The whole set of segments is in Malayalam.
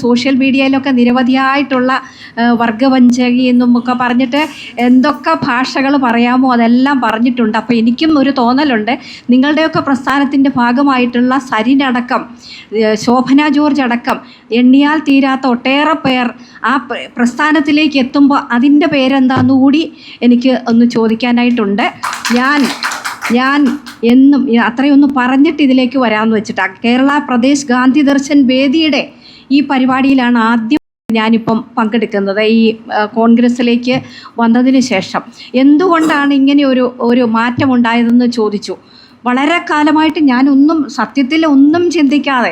സോഷ്യൽ മീഡിയയിലൊക്കെ നിരവധിയായിട്ടുള്ള വർഗവഞ്ചകി എന്നും ഒക്കെ പറഞ്ഞിട്ട് എന്തൊക്കെ ഭാഷകൾ പറയാമോ അതെല്ലാം പറഞ്ഞിട്ടുണ്ട്. അപ്പോൾ എനിക്കും ഒരു തോന്നലുണ്ട്, നിങ്ങളുടെയൊക്കെ പ്രസ്ഥാനത്തിൻ്റെ ഭാഗമായിട്ടുള്ള സരിനടക്കം ശോഭന ജോർജ് അടക്കം എണ്ണിയാൽ തീരാത്ത ഒട്ടേറെ പേർ ആ പ്രസ്ഥാനത്തിലേക്ക് എത്തുമ്പോൾ അതിൻ്റെ പേരെന്താണെന്ന് കൂടി എനിക്ക് ഒന്ന് ചോദിക്കാനായിട്ടുണ്ട്. ഞാൻ എന്നും അത്രയൊന്നും പറഞ്ഞിട്ട് ഇതിലേക്ക് വരാമെന്ന് വെച്ചിട്ടാണ്. കേരള പ്രദേശ് ഗാന്ധി ദർശൻ വേദിയുടെ ഈ പരിപാടിയിലാണ് ആദ്യം ഞാനിപ്പം പങ്കെടുക്കുന്നത്. ഈ കോൺഗ്രസ്സിലേക്ക് വന്നതിന് ശേഷം എന്തുകൊണ്ടാണ് ഇങ്ങനെ ഒരു മാറ്റമുണ്ടായതെന്ന് ചോദിച്ചു. വളരെ കാലമായിട്ട് ഞാനൊന്നും സത്യത്തിൽ ഒന്നും ചിന്തിക്കാതെ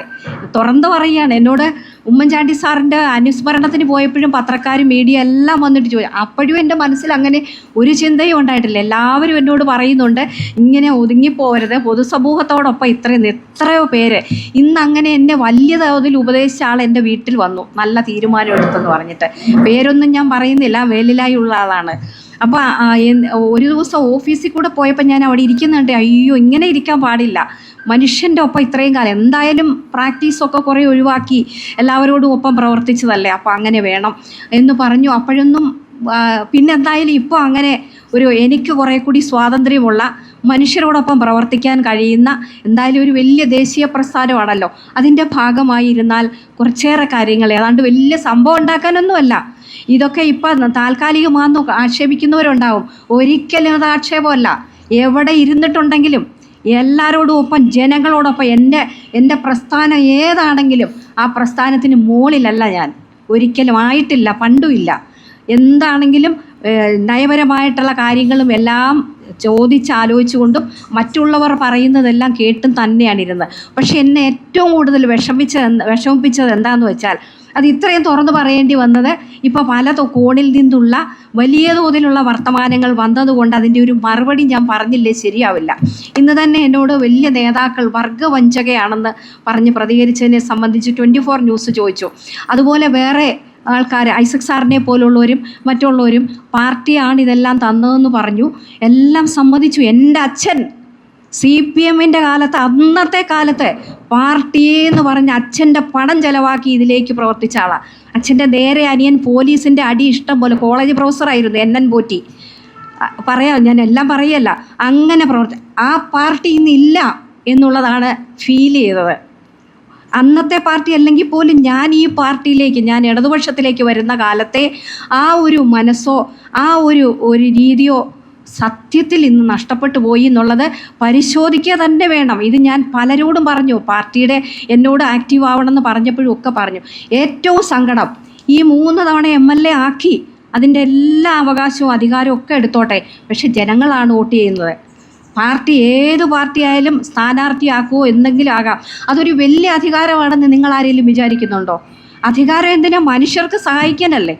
തുറന്നു പറയുകയാണ്. എന്നോട് ഉമ്മൻചാണ്ടി സാറിൻ്റെ അനുസ്മരണത്തിന് പോയപ്പോഴും പത്രക്കാരും മീഡിയ എല്ലാം വന്നിട്ട് ചോദിച്ചു. അപ്പോഴും എൻ്റെ മനസ്സിൽ അങ്ങനെ ഒരു ചിന്തയും ഉണ്ടായിട്ടില്ല. എല്ലാവരും എന്നോട് പറയുന്നുണ്ട്, ഇങ്ങനെ ഒതുങ്ങിപ്പോകരുത്, പൊതുസമൂഹത്തോടൊപ്പം എത്രയോ പേര് ഇന്നങ്ങനെ എന്നെ വലിയ തോതിൽ ഉപദേശിച്ച ആൾ എൻ്റെ വീട്ടിൽ വന്നു, നല്ല തീരുമാനം എടുത്തെന്ന് പറഞ്ഞിട്ട്. പേരൊന്നും ഞാൻ പറയുന്നില്ല, വേലിലായി ഉള്ള ആളാണ്. അപ്പോൾ ഒരു ദിവസം ഓഫീസിൽ കൂടെ പോയപ്പോൾ ഞാൻ അവിടെ ഇരിക്കുന്നുണ്ട്. അയ്യോ, ഇങ്ങനെ ഇരിക്കാൻ പാടില്ല, മനുഷ്യൻ്റെ ഒപ്പം ഇത്രയും കാലം എന്തായാലും പ്രാക്ടീസൊക്കെ കുറേ ഒഴിവാക്കി എല്ലാവരോടും ഒപ്പം പ്രവർത്തിച്ചതല്ലേ, അപ്പോൾ അങ്ങനെ വേണം എന്ന് പറഞ്ഞു. അപ്പോഴൊന്നും പിന്നെ എന്തായാലും ഇപ്പോൾ അങ്ങനെ എനിക്ക് കുറേ കൂടി സ്വാതന്ത്ര്യമുള്ള മനുഷ്യരോടൊപ്പം പ്രവർത്തിക്കാൻ കഴിയുന്ന എന്തായാലും ഒരു വലിയ ദേശീയ പ്രസ്ഥാനമാണല്ലോ, അതിൻ്റെ ഭാഗമായി ഇരുന്നാൽ കുറച്ചേറെ കാര്യങ്ങൾ, ഏതാണ്ട് വലിയ സംഭവം ഉണ്ടാക്കാനൊന്നുമല്ല ഇതൊക്കെ. ഇപ്പം താൽക്കാലികമാണെന്ന് ആക്ഷേപിക്കുന്നവരുണ്ടാവും. ഒരിക്കലും അത് ആക്ഷേപമല്ല. എവിടെ ഇരുന്നിട്ടുണ്ടെങ്കിലും എല്ലാവരോടും ഒപ്പം, ജനങ്ങളോടൊപ്പം, എൻ്റെ പ്രസ്ഥാനം ഏതാണെങ്കിലും ആ പ്രസ്ഥാനത്തിന് മുകളിലല്ല ഞാൻ, ഒരിക്കലും ആയിട്ടില്ല, പണ്ടുമില്ല. എന്താണെങ്കിലും നയപരമായിട്ടുള്ള കാര്യങ്ങളും എല്ലാം ചോദിച്ചാലോചിച്ചുകൊണ്ടും മറ്റുള്ളവർ പറയുന്നതെല്ലാം കേട്ടും തന്നെയാണ് ഇരുന്നത്. പക്ഷെ എന്നെ ഏറ്റവും കൂടുതൽ വിഷമിപ്പിച്ചത് എന്താണെന്ന് വെച്ചാൽ, അത് ഇത്രയും തുറന്നു പറയേണ്ടി വന്നത് ഇപ്പോൾ പല കോണിൽ നിന്നുള്ള വലിയ തോതിലുള്ള വർത്തമാനങ്ങൾ വന്നതുകൊണ്ട് അതിൻ്റെ ഒരു മറുപടി ഞാൻ പറഞ്ഞില്ലേ ശരിയാവില്ല. ഇന്ന് തന്നെ എന്നോട് വലിയ നേതാക്കൾ വർഗവഞ്ചകയാണെന്ന് പറഞ്ഞ് പ്രതികരിച്ചതിനെ സംബന്ധിച്ച് 24 ന്യൂസ് ചോദിച്ചു. അതുപോലെ വേറെ ആൾക്കാർ, ഐസക് സാറിനെ പോലുള്ളവരും മറ്റുള്ളവരും പാർട്ടിയാണ് ഇതെല്ലാം തന്നതെന്ന് പറഞ്ഞു. എല്ലാം സമ്മതിച്ചു. എൻ്റെ അച്ഛൻ CPM-ൻ്റെ കാലത്ത്, അന്നത്തെ കാലത്ത് പാർട്ടിയെന്ന് പറഞ്ഞ് അച്ഛൻ്റെ പണം ചെലവാക്കി ഇതിലേക്ക് പ്രവർത്തിച്ച ആളാണ്. അച്ഛൻ്റെ നേരെ അനിയൻ പോലീസിൻ്റെ അടി ഇഷ്ടം പോലെ, കോളേജ് പ്രൊഫസറായിരുന്നു, NN പോറ്റി. ഞാൻ എല്ലാം പറയല്ല, അങ്ങനെ ആ പാർട്ടി ഇന്നില്ല എന്നുള്ളതാണ് ഫീൽ ചെയ്തത്. അന്നത്തെ പാർട്ടി അല്ലെങ്കിൽ പോലും ഞാൻ ഈ പാർട്ടിയിലേക്ക്, ഞാൻ ഇടതുപക്ഷത്തിലേക്ക് വരുന്ന കാലത്തെ ആ ഒരു മനസ്സോ ആ ഒരു രീതിയോ സത്യത്തിൽ ഇന്ന് നഷ്ടപ്പെട്ടു പോയി എന്നുള്ളത് പരിശോധിക്കുക തന്നെ വേണം. ഇത് ഞാൻ പലരോടും പറഞ്ഞു, പാർട്ടിയുടെ എന്നോട് ആക്റ്റീവ് ആവണമെന്ന് പറഞ്ഞപ്പോഴും ഒക്കെ പറഞ്ഞു. ഏറ്റവും സങ്കടം, ഈ 3 തവണ MLA ആക്കി, അതിൻ്റെ എല്ലാ അവകാശവും അധികാരവും ഒക്കെ എടുത്തോട്ടെ, പക്ഷെ ജനങ്ങളാണ് വോട്ട് ചെയ്യുന്നത്. പാർട്ടി ഏത് പാർട്ടി ആയാലും സ്ഥാനാർത്ഥിയാക്കുമോ എന്തെങ്കിലും ആകാം, അതൊരു വലിയ അധികാരമാണെന്ന് നിങ്ങൾ ആരെങ്കിലും വിചാരിക്കുന്നുണ്ടോ? അധികാരം എന്തിനാ? മനുഷ്യർക്ക് സഹായിക്കാനല്ലേ,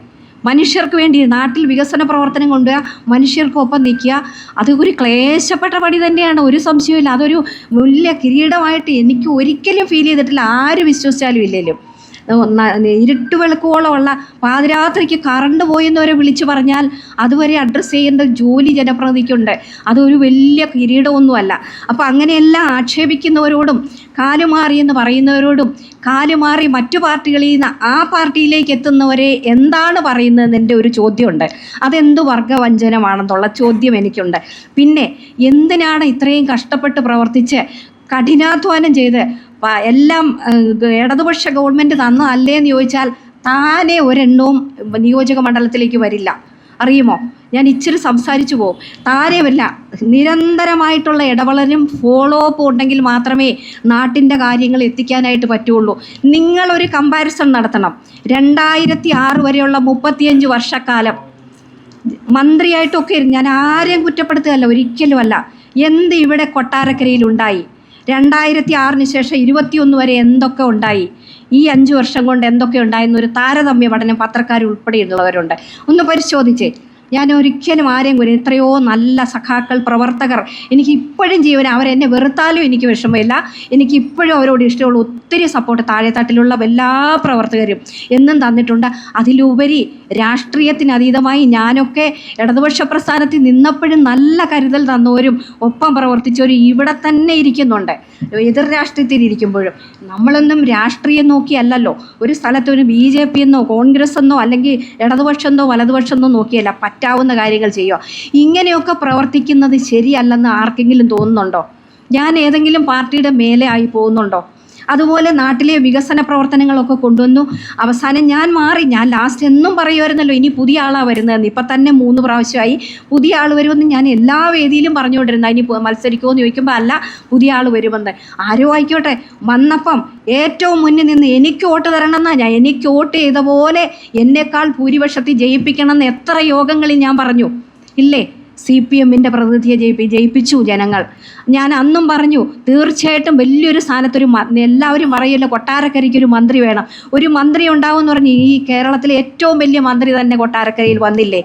മനുഷ്യർക്ക് വേണ്ടി നാട്ടിൽ വികസന പ്രവർത്തനം കൊണ്ടുവരിക, മനുഷ്യർക്കൊപ്പം നിൽക്കുക. അത് ഒരു ക്ലേശപ്പെട്ട പണി തന്നെയാണ്, ഒരു സംശയമില്ല. അതൊരു വലിയ കിരീടമായിട്ട് എനിക്ക് ഒരിക്കലും ഫീൽ ചെയ്തിട്ടില്ല, ആര് വിശ്വസിച്ചാലും ഇല്ലെങ്കിലും. ഇരുട്ട് വെളുക്കോളമുള്ള പാതിരാത്രിക്ക് കറണ്ട് പോയെന്നവരെ വിളിച്ചു പറഞ്ഞാൽ അതുവരെ അഡ്രസ്സ് ചെയ്യേണ്ട ജോലി ജനപ്രതിനിധിക്കുണ്ട്. അതൊരു വലിയ കിരീടമൊന്നുമല്ല. അപ്പോൾ അങ്ങനെയെല്ലാം ആക്ഷേപിക്കുന്നവരോടും കാലുമാറി എന്ന് പറയുന്നവരോടും കാലുമാറി മറ്റു പാർട്ടികളിൽ നിന്ന് ആ പാർട്ടിയിലേക്ക് എത്തുന്നവരെ എന്താണ് പറയുന്നതെന്ന് എൻ്റെ ഒരു ചോദ്യമുണ്ട്. അതെന്ത് വർഗവഞ്ചനമാണെന്നുള്ള ചോദ്യം എനിക്കുണ്ട്. പിന്നെ എന്തിനാണ് ഇത്രയും കഷ്ടപ്പെട്ട് പ്രവർത്തിച്ച് കഠിനാധ്വാനം ചെയ്ത് എല്ലാം ഇടതുപക്ഷ ഗവൺമെൻറ് തന്നതല്ലേന്ന് ചോദിച്ചാൽ താനേ ഒരെണ്ണവും നിയോജക മണ്ഡലത്തിലേക്ക് വരില്ല. അറിയുമോ, ഞാൻ ഇച്ചിരി സംസാരിച്ചു പോകും. താരേമല്ല, നിരന്തരമായിട്ടുള്ള ഇടപെടലും ഫോളോ അപ്പ് ഉണ്ടെങ്കിൽ മാത്രമേ നാട്ടിൻ്റെ കാര്യങ്ങൾ എത്തിക്കാനായിട്ട് പറ്റുള്ളൂ. നിങ്ങളൊരു കമ്പാരിസൺ നടത്തണം. 2006 വരെയുള്ള 35 വർഷക്കാലം മന്ത്രിയായിട്ടൊക്കെ ഞാൻ ആരെയും കുറ്റപ്പെടുത്തുകയല്ല, ഒരിക്കലുമല്ല. എന്ത് ഇവിടെ കൊട്ടാരക്കരയിലുണ്ടായി? 2006 ശേഷം 21 വരെ എന്തൊക്കെ ഉണ്ടായി? ഈ 5 വർഷം കൊണ്ട് എന്തൊക്കെ ഉണ്ടായെന്നൊരു താരതമ്യ പഠനം പത്രക്കാർ ഉൾപ്പെടെയുള്ളവരുണ്ട്. ഒന്ന് പരിശോധിച്ചേ. ഞാൻ ഒരിക്കലും ആരെയും കുറ്റം, എത്രയോ നല്ല സഖാക്കൾ, പ്രവർത്തകർ എനിക്ക് ഇപ്പോഴും ജീവൻ, അവരെന്നെ വെറുത്താലും എനിക്ക് വിഷമമില്ല. എനിക്ക് ഇപ്പോഴും അവരോട് ഇഷ്ടമുള്ള ഒത്തിരി സപ്പോർട്ട് താഴെത്തട്ടിലുള്ള എല്ലാ പ്രവർത്തകരും എന്നും തന്നിട്ടുണ്ട്. അതിലുപരി രാഷ്ട്രീയത്തിന് അതീതമായി ഞാനൊക്കെ ഇടതുപക്ഷ പ്രസ്ഥാനത്തിൽ നിന്നപ്പോഴും നല്ല കരുതൽ തന്നവരും ഒപ്പം പ്രവർത്തിച്ചവരും ഇവിടെ തന്നെ ഇരിക്കുന്നുണ്ട്. എതിർ രാഷ്ട്രീയത്തിൽ ഇരിക്കുമ്പോഴും നമ്മളൊന്നും രാഷ്ട്രീയം നോക്കിയല്ലല്ലോ ഒരു സ്ഥലത്ത് ഒരു BJP എന്നോ കോൺഗ്രസ് എന്നോ അല്ലെങ്കിൽ ഇടതുപക്ഷമെന്നോ വലതുപക്ഷമെന്നോ നോക്കിയല്ല, പറ്റാവുന്ന കാര്യങ്ങൾ ചെയ്യുക. ഇങ്ങനെയൊക്കെ പ്രവർത്തിക്കുന്നത് ശരിയല്ലെന്ന് ആർക്കെങ്കിലും തോന്നുന്നുണ്ടോ? ഞാൻ ഏതെങ്കിലും പാർട്ടിയുടെ മേലെ ആയി പോകുന്നുണ്ടോ? അതുപോലെ നാട്ടിലെ വികസന പ്രവർത്തനങ്ങളൊക്കെ കൊണ്ടുവന്നു. അവസാനം ഞാൻ മാറി. ഞാൻ ലാസ്റ്റ് എന്നും പറയുമായിരുന്നല്ലോ ഇനി പുതിയ ആളാണ് വരുന്നതെന്ന്. ഇപ്പം തന്നെ 3 പ്രാവശ്യമായി പുതിയ ആൾ വരുമെന്ന് ഞാൻ എല്ലാ വേദിയിലും പറഞ്ഞുകൊണ്ടിരുന്നത്. ഇനി മത്സരിക്കുമോ എന്ന് ചോദിക്കുമ്പോൾ അല്ല, പുതിയ ആൾ വരുമെന്ന്. ആരോ ആയിക്കോട്ടെ, വന്നപ്പം ഏറ്റവും മുന്നിൽ നിന്ന് എനിക്ക് വോട്ട് തരണമെന്നാണ് എനിക്ക് വോട്ട് ചെയ്ത പോലെ എന്നേക്കാൾ ഭൂരിപക്ഷത്തിൽ ജയിപ്പിക്കണമെന്ന് എത്ര യോഗങ്ങളിൽ ഞാൻ പറഞ്ഞു ഇല്ലേ? CPMൻ്റെ പ്രതിനിധിയെ ജയിപ്പിച്ചു ജനങ്ങൾ. ഞാൻ അന്നും പറഞ്ഞു തീർച്ചയായിട്ടും വലിയൊരു സ്ഥാനത്തൊരു എല്ലാവരും പറയുമല്ലോ കൊട്ടാരക്കരയ്ക്കൊരു മന്ത്രി വേണം. ഒരു മന്ത്രി ഉണ്ടാവുമെന്ന് പറഞ്ഞ് ഈ കേരളത്തിലെ ഏറ്റവും വലിയ മന്ത്രി തന്നെ കൊട്ടാരക്കരയിൽ വന്നില്ലേ?